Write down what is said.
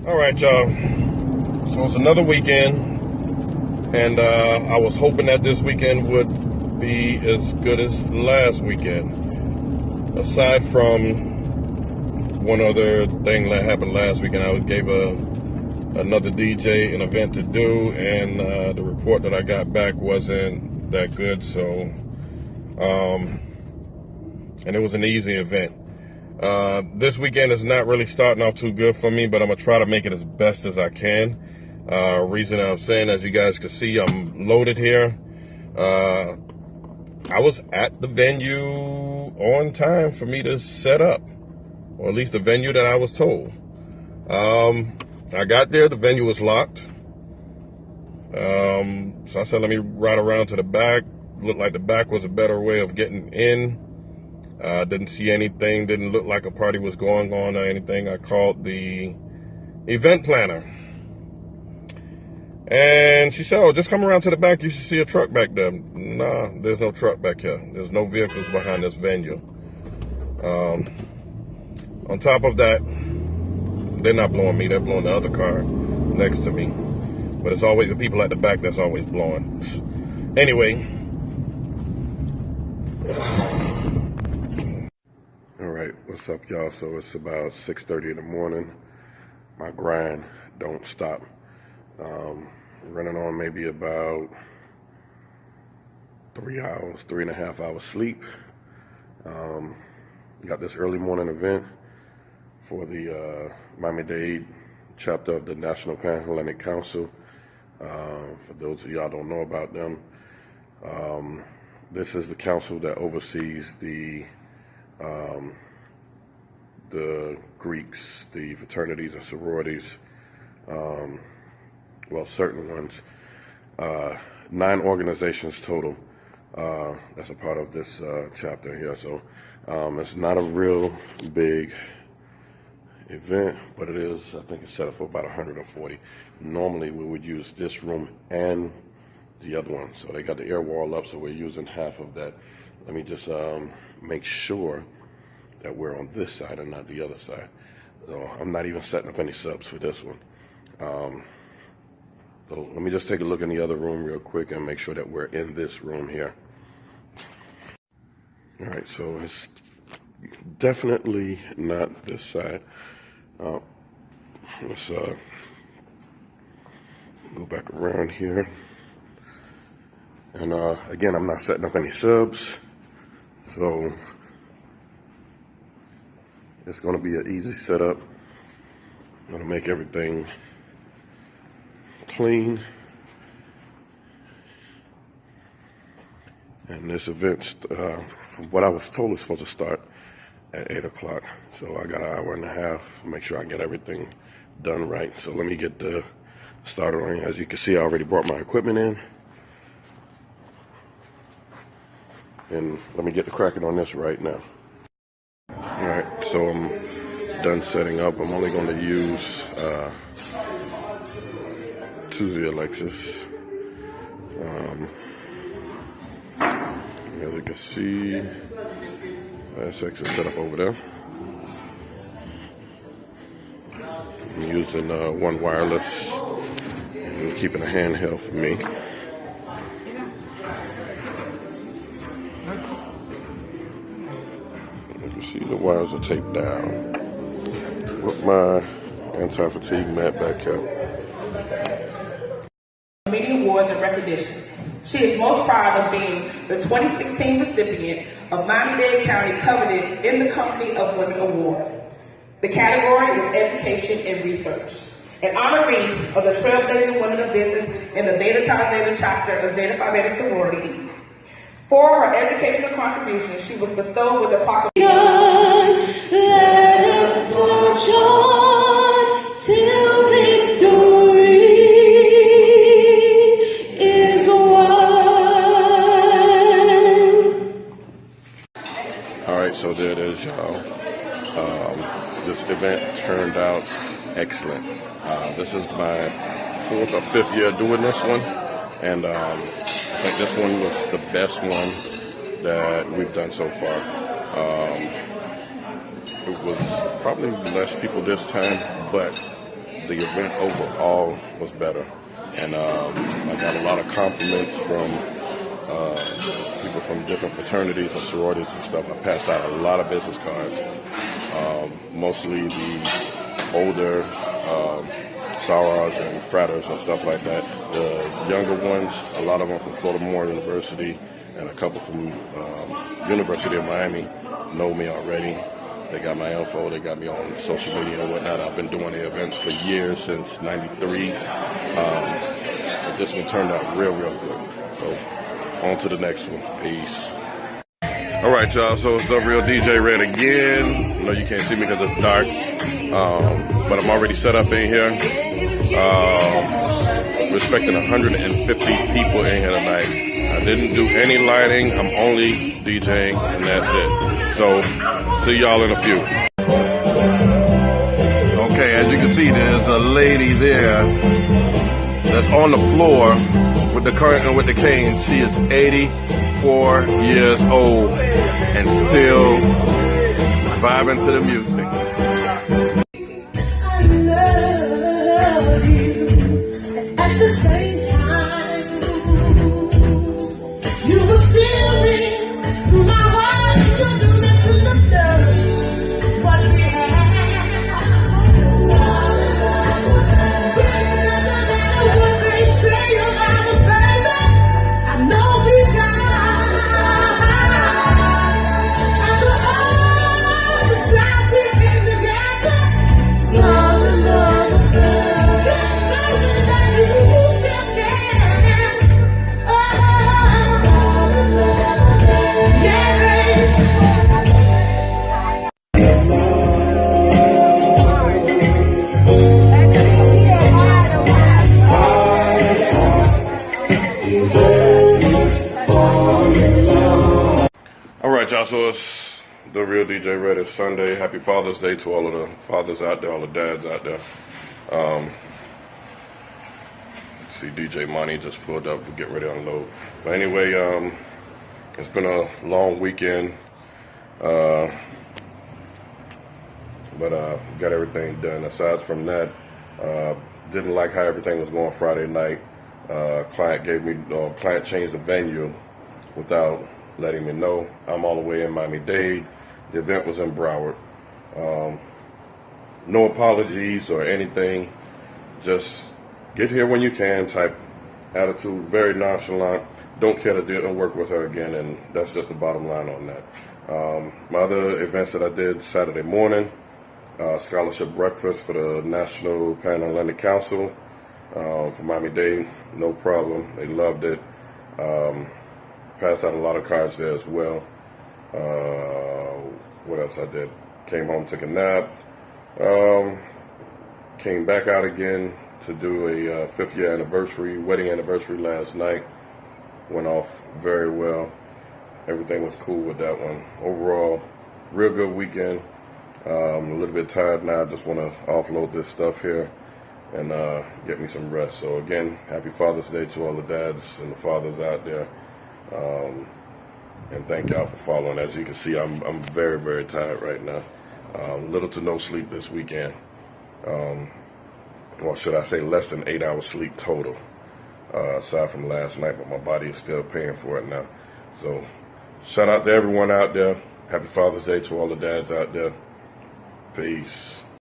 All right, y'all. So it's another weekend, and I was hoping that this weekend would be as good as last weekend. Aside from one other thing that happened last weekend, I gave another DJ an event to do, and the report that I got back wasn't that good. So, and it was an easy event. This weekend is not really starting off too good for me, but I'm going to try to make it as best as I can. Reason I'm saying, as you guys can see, I'm loaded here. I was at the venue on time for me to set up, or at least the venue that I was told. I got there, the venue was locked. So I said, let me ride around to the back. Looked like the back was a better way of getting in. Didn't see anything, didn't look like a party was going on or anything. I called the event planner. And she said, oh, just come around to the back. You should see a truck back there. Nah, there's no truck back here. There's no vehicles behind this venue. On top of that, they're not blowing me. They're blowing the other car next to me. But it's always the people at the back that's always blowing. Anyway. All right, what's up, y'all? So it's about 6:30 in the morning. My grind don't stop. Running on maybe about 3.5 hours sleep. Got this early morning event for the Miami-Dade chapter of the National Pan-Hellenic Council. For those of y'all don't know about them, this is the council that oversees the Greeks, the fraternities and sororities, well, certain ones, 9 organizations total that's a part of this chapter here. So it's not a real big event, but it is, I think it's set up for about 140. Normally we would use this room and the other one. So they got the air wall up, so we're using half of that. Let me just make sure that we're on this side and not the other side. So I'm not even setting up any subs for this one. So let me just take a look in the other room real quick and make sure that we're in this room here. All right, so it's definitely not this side. Let's go back around here. And again, I'm not setting up any subs, so it's going to be an easy setup. I'm going to make everything clean. And this event, from what I was told, is supposed to start at 8 o'clock. So I got an hour and a half to make sure I get everything done right. So let me get the started on. As you can see, I already brought my equipment in. And let me get the cracking on this right now. All right, so I'm done setting up. I'm only going to use Tuesday Alexis. As you can see, SX is set up over there. I'm using one wireless and keeping a handheld for me. You can see the wires are taped down. With my anti-fatigue mat back here. Many awards and recognitions. She is most proud of being the 2016 recipient of Miami-Dade County Coveted in the Company of Women Award. The category was Education and Research. An honoree of the Trailblazing Women of Business in the Beta Tau Zeta chapter of Zeta Phi Beta Sorority League. For her educational contributions, she was bestowed with the proclamation. Till victory is won. All right, so there it is, y'all. This event turned out excellent. This is my 4th or 5th year doing this one, and I think this one was the best one that we've done so far. It was probably less people this time, but the event overall was better. And I got a lot of compliments from people from different fraternities and sororities and stuff. I passed out a lot of business cards, mostly the older sorors and fratters and stuff like that. The younger ones, a lot of them from Florida Memorial University and a couple from University of Miami know me already. They got my info, they got me on social media and whatnot. I've been doing the events for years, since '93. But this one turned out real good. So on to the next one. Peace. All right, y'all, so it's the real DJ Red again. I know you can't see me because it's dark, but I'm already set up in here. We're expecting 150 people in here tonight. I didn't do any lighting. I'm only DJing, and that's it. So, see y'all in a few. Okay, as you can see, there's a lady there that's on the floor with the current and with the cane. She is 84 years old and still vibing to the music. I love you. At the same time, you will steal me. My heart should meant to the blood. What we have. What they say about us, baby, I know we got. After all the time we've been together, some love, just know that you still can. Oh, some love, yeah. All right, y'all, so it's the real DJ Red. It's Sunday. Happy Father's Day to all of the fathers out there, all the dads out there. See DJ Money just pulled up to get ready to unload. But anyway, it's been a long weekend, but got everything done. Aside from that, didn't like how everything was going Friday night. Client changed the venue without letting me know. I'm all the way in Miami-Dade. The event was in Broward. No apologies or anything. Just get here when you can type attitude. Very nonchalant. Don't care to deal and work with her again, and that's just the bottom line on that. My other events that I did Saturday morning, scholarship breakfast for the National Pan-Atlantic Council for Miami-Dade. No problem. They loved it. Passed out a lot of cards there as well. What else I did? Came home, took a nap. Came back out again to do a 5th year anniversary, wedding anniversary last night. Went off very well. Everything was cool with that one. Overall, real good weekend. I'm a little bit tired now. I just want to offload this stuff here and get me some rest. So again, happy Father's Day to all the dads and the fathers out there. And thank y'all for following. As you can see, I'm very tired right now. Little to no sleep this weekend. Or should I say less than 8 hours sleep total, aside from last night, but my body is still paying for it now. So shout out to everyone out there. Happy Father's Day to all the dads out there. Peace.